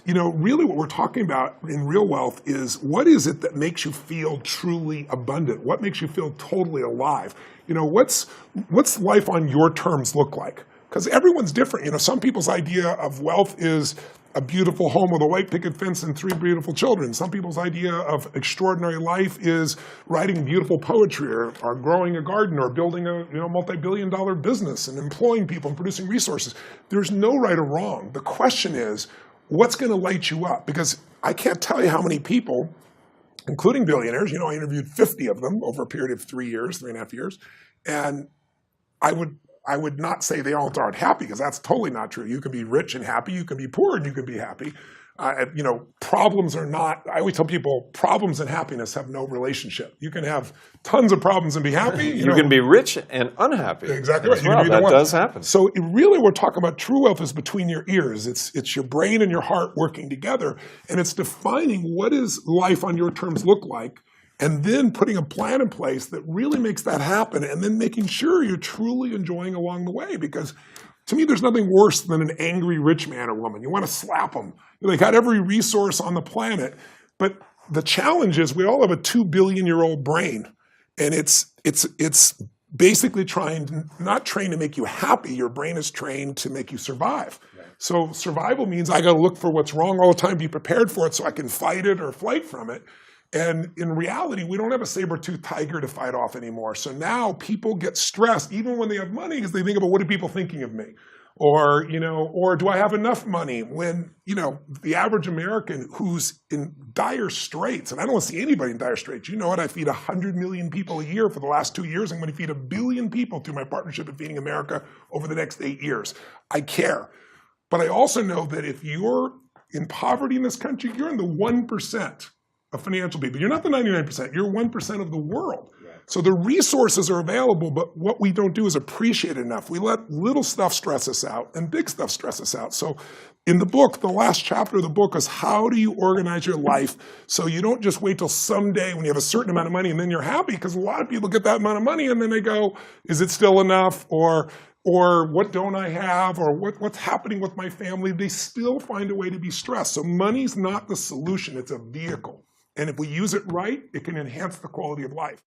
really what we're talking about in real wealth is what is it that makes you feel truly abundant? What makes you feel totally alive? What's life on your terms look like? Because everyone's different. Some people's idea of wealth is a beautiful home with a white picket fence and 3 beautiful children. Some people's idea of extraordinary life is writing beautiful poetry or growing a garden or building a multi-billion-dollar business and employing people and producing resources. There's no right or wrong. The question is, what's going to light you up? Because I can't tell you how many people, including billionaires, I interviewed 50 of them over a period of 3.5 years, and I would not say they all aren't happy, because that's totally not true. You can be rich and happy, you can be poor and you can be happy. Problems are not, I always tell people, problems and happiness have no relationship. You can have tons of problems and be happy. You can be rich and unhappy. Exactly right. Well, that does happen. So really we're talking about true wealth is between your ears. It's your brain and your heart working together, and it's defining what does life on your terms look like, and then putting a plan in place that really makes that happen, and then making sure you're truly enjoying along the way. Because to me, there's nothing worse than an angry rich man or woman. You want to slap them. They got every resource on the planet. But the challenge is we all have a 2 billion-year-old brain. And it's basically not trained to make you happy. Your brain is trained to make you survive. Right. So survival means I got to look for what's wrong all the time, be prepared for it so I can fight it or flight from it. And in reality, we don't have a saber-toothed tiger to fight off anymore. So now people get stressed, even when they have money, because they think about, what are people thinking of me? Or do I have enough money? When, the average American who's in dire straits, and I don't want to see anybody in dire straits. You know what? I feed 100 million people a year for the last 2 years. I'm going to feed 1 billion people through my partnership at Feeding America over the next 8 years. I care. But I also know that if you're in poverty in this country, you're in the 1% of financial people. You're not the 99%, you're 1% of the world. Right. So the resources are available, but what we don't do is appreciate it enough. We let little stuff stress us out and big stuff stress us out. So in the book, the last chapter of the book is how do you organize your life so you don't just wait till someday when you have a certain amount of money and then you're happy, because a lot of people get that amount of money and then they go, is it still enough? Or what don't I have? Or what's happening with my family? They still find a way to be stressed. So money's not the solution, it's a vehicle. And if we use it right, it can enhance the quality of life.